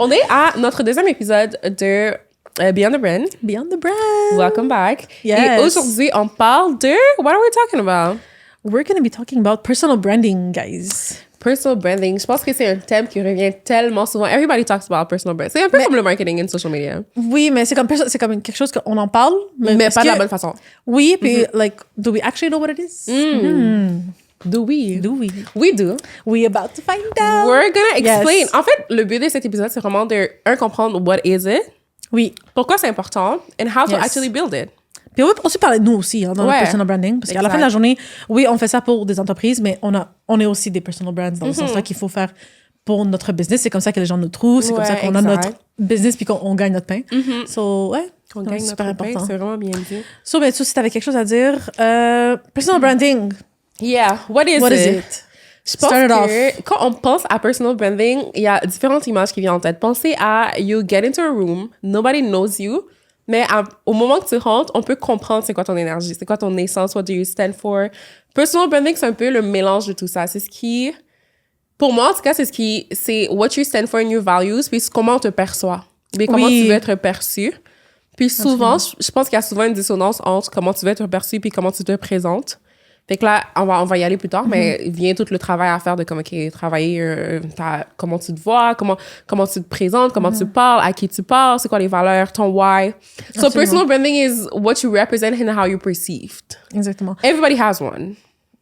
On est à notre deuxième épisode de Beyond the Brand. Beyond the Brand. Welcome back. Yes. Et aujourd'hui, on parle de... What are we talking about? We're going to be talking about personal branding, guys. Personal branding. Je pense que c'est un thème qui revient tellement souvent. Everybody talks about personal brand. C'est un peu comme le marketing and social media. Oui, mais c'est comme quelque chose qu'on en parle. Mais pas de la bonne façon. Oui, puis like, do we actually know what it is? Do we? Do we? We do. We about to find out. We're gonna explain. Yes. En fait, le but de cet épisode, c'est vraiment de, comprendre what is it, Oui. pourquoi c'est important, and how to Yes. actually build it. Puis on va aussi parler de nous aussi dans Ouais. le personal branding. Parce qu'à la fin de la journée, oui, on fait ça pour des entreprises, mais on est aussi des personal brands dans le sens-là qu'il faut faire pour notre business. C'est comme ça que les gens nous trouvent. C'est comme ça qu'on a notre business puis qu'on gagne notre pain. So, ouais. On gagne super notre pain, important. c'est vraiment bien dit. So, ben, si tu avais quelque chose à dire, personal branding. Yeah, what is it? Je pense Start it que quand on pense à personal branding, il y a différentes images qui viennent en tête. Pensez à you get into a room, nobody knows you, mais au moment que tu rentres, on peut comprendre c'est quoi ton énergie, c'est quoi ton essence, what do you stand for. Personal branding, c'est un peu le mélange de tout ça. C'est ce qui, pour moi en tout cas, c'est what you stand for in your values, puis comment on te perçoit, puis comment tu veux être perçu. Puis souvent, je pense qu'il y a souvent une dissonance entre comment tu veux être perçu puis comment tu te présentes. Fait que là, on va y aller plus tard, mais vient tout le travail à faire de comme, OK, travailler comment tu te vois, comment tu te présentes, comment tu parles, à qui tu parles, c'est quoi les valeurs, ton why. So personal branding is what you represent and how you're perceived. Exactement. Everybody has one.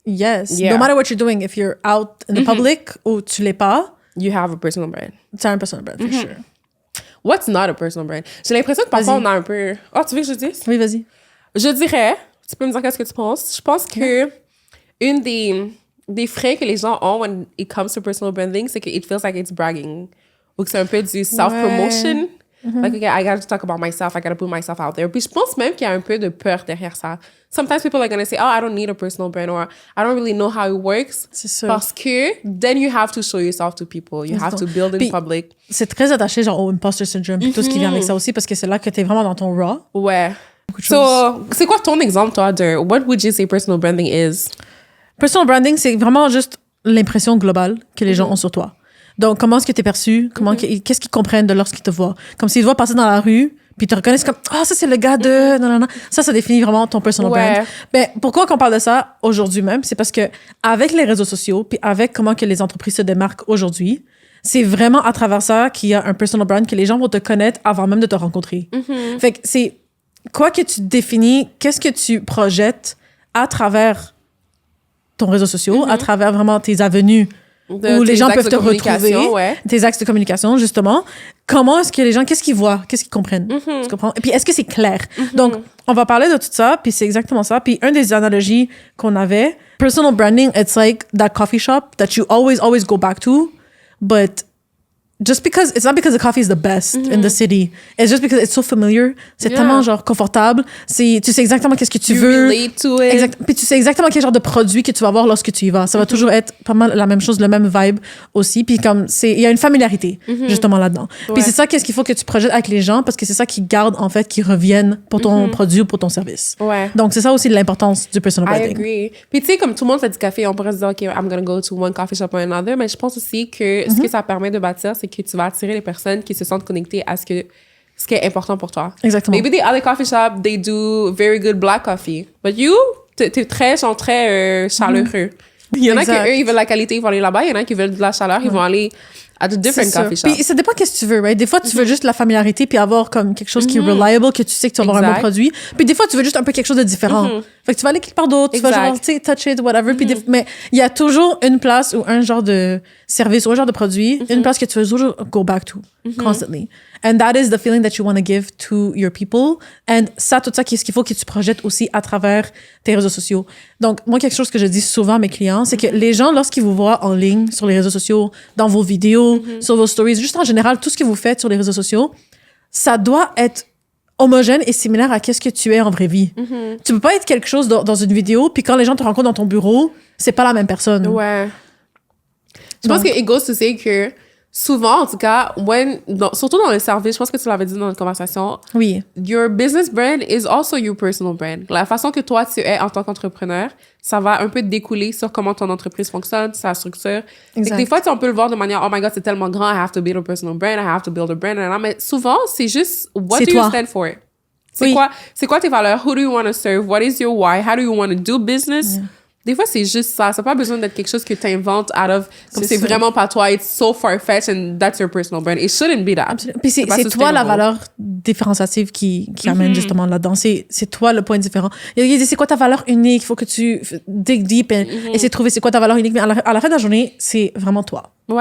Yes. Yeah. No matter what you're doing, if you're out in the public ou tu l'es pas, You have a personal brand. tu as un personal brand, for sure. What's not a personal brand? J'ai l'impression que parfois on a un peu... Oh, tu veux que je dise? Oui, vas-y. Je dirais, tu peux me dire qu'est-ce que tu penses? Je pense que une des freins que les gens ont when it comes to personal branding, c'est que it feels like it's bragging. Ou que c'est un peu du self-promotion. Like, okay, I gotta talk about myself, I gotta put myself out there. Puis je pense même qu'il y a un peu de peur derrière ça. Sometimes people are gonna say, oh, I don't need a personal brand, or I don't really know how it works. C'est sûr. Parce que then you have to show yourself to people. You have to build in Puis, public. C'est très attaché genre au imposter syndrome puis tout ce qui vient avec ça aussi parce que c'est là que t'es vraiment dans ton raw. Ouais. So, c'est quoi ton exemple, toi, de what would you say personal branding is? Personal branding, c'est vraiment juste l'impression globale que les gens ont sur toi. Donc, comment est-ce que tu es perçu? Qu'est-ce qu'ils comprennent de lorsqu'ils te voient? Comme s'ils te voient passer dans la rue, puis ils te reconnaissent comme « Ah, ça, c'est le gars de... » Non, non, non. Ça définit vraiment ton personal brand. Ben, pourquoi qu'on parle de ça aujourd'hui même? C'est parce que avec les réseaux sociaux, puis avec comment que les entreprises se démarquent aujourd'hui, c'est vraiment à travers ça qu'il y a un personal brand que les gens vont te connaître avant même de te rencontrer. Fait que c'est quoi que tu définis, qu'est-ce que tu projettes à travers ton réseau social, à travers vraiment tes avenues où les gens peuvent te retrouver, tes axes de communication, justement. Comment est-ce que les gens, qu'est-ce qu'ils voient, qu'est-ce qu'ils comprennent? Tu comprends? Et puis, est-ce que c'est clair? Donc, on va parler de tout ça, puis c'est exactement ça. Puis, une des analogies qu'on avait, personal branding, it's like that coffee shop that you always go back to, but just because, it's not because the coffee is the best in the city. It's just because it's so familiar. C'est tellement, genre, confortable. Tu sais exactement qu'est-ce que tu veux. Relate to it. Puis tu sais exactement quel genre de produit que tu vas avoir lorsque tu y vas. Ça va toujours être pas mal la même chose, le même vibe aussi. Puis comme, il y a une familiarité, justement, là-dedans. Puis c'est ça qu'est-ce qu'il faut que tu projettes avec les gens parce que c'est ça qui garde, en fait, qui reviennent pour ton produit ou pour ton service. Ouais. Donc, c'est ça aussi l'importance du personal branding. I agree. Puis tu sais, comme tout le monde fait du café, on pourrait se dire, OK, I'm gonna go to one coffee shop or another, mais je pense aussi que ce que ça permet de bâtir, c'est que tu vas attirer les personnes qui se sentent connectées à ce qui est important pour toi. Exactement. Maybe the other coffee shop, they do very good black coffee. But you, t'es très chaleureux. Il y en a qui, eux, ils veulent la qualité, ils vont aller là-bas. Il y en a qui veulent de la chaleur, ils vont aller à de different coffee shops. Puis ça dépend qu'est-ce que tu veux, right? Des fois, tu veux juste la familiarité puis avoir comme quelque chose qui est reliable, que tu sais que tu vas avoir un bon produit. Puis des fois, tu veux juste un peu quelque chose de différent. Fait que tu vas aller quelque part d'autre, tu vas genre, tu sais, touch it, whatever. Puis mais il y a toujours une place ou un genre de service ou un genre de produit, une place que tu veux toujours go back to, constantly. And that is the feeling that you want to give to your people. And ça, tout ça, qu'est-ce qu'il faut que tu projettes aussi à travers tes réseaux sociaux. Donc, moi, quelque chose que je dis souvent à mes clients, c'est que les gens, lorsqu'ils vous voient en ligne, sur les réseaux sociaux, dans vos vidéos, sur vos stories, juste en général, tout ce que vous faites sur les réseaux sociaux, ça doit être homogène et similaire à qu'est-ce que tu es en vraie vie. Tu peux pas être quelque chose dans une vidéo, puis quand les gens te rencontrent dans ton bureau, c'est pas la même personne. Ouais. Je pense que it goes to say que souvent, en tout cas, surtout dans le service, je pense que tu l'avais dit dans notre conversation, Oui. your business brand is also your personal brand. La façon que toi, tu es en tant qu'entrepreneur, ça va un peu découler sur comment ton entreprise fonctionne, sa structure. Exact. Des fois, on peut le voir de manière, oh my God, c'est tellement grand, I have to build a personal brand, I have to build a brand. Mais souvent, c'est juste, what do you stand for? C'est quoi tes valeurs? Who do you want to serve? What is your why? How do you want to do business? Yeah. Des fois, c'est juste ça. Ça n'a pas besoin d'être quelque chose que tu inventes out of... Comme c'est vraiment pas toi. It's so far-fetched and that's your personal brand. It shouldn't be that. Absolument. Puis c'est toi la valeur différenciative qui amène justement là-dedans. C'est toi le point différent. Il dit, c'est quoi ta valeur unique? Il faut que tu dig deep et essayer de trouver c'est quoi ta valeur unique. Mais à la fin de la journée, c'est vraiment toi. Ouais.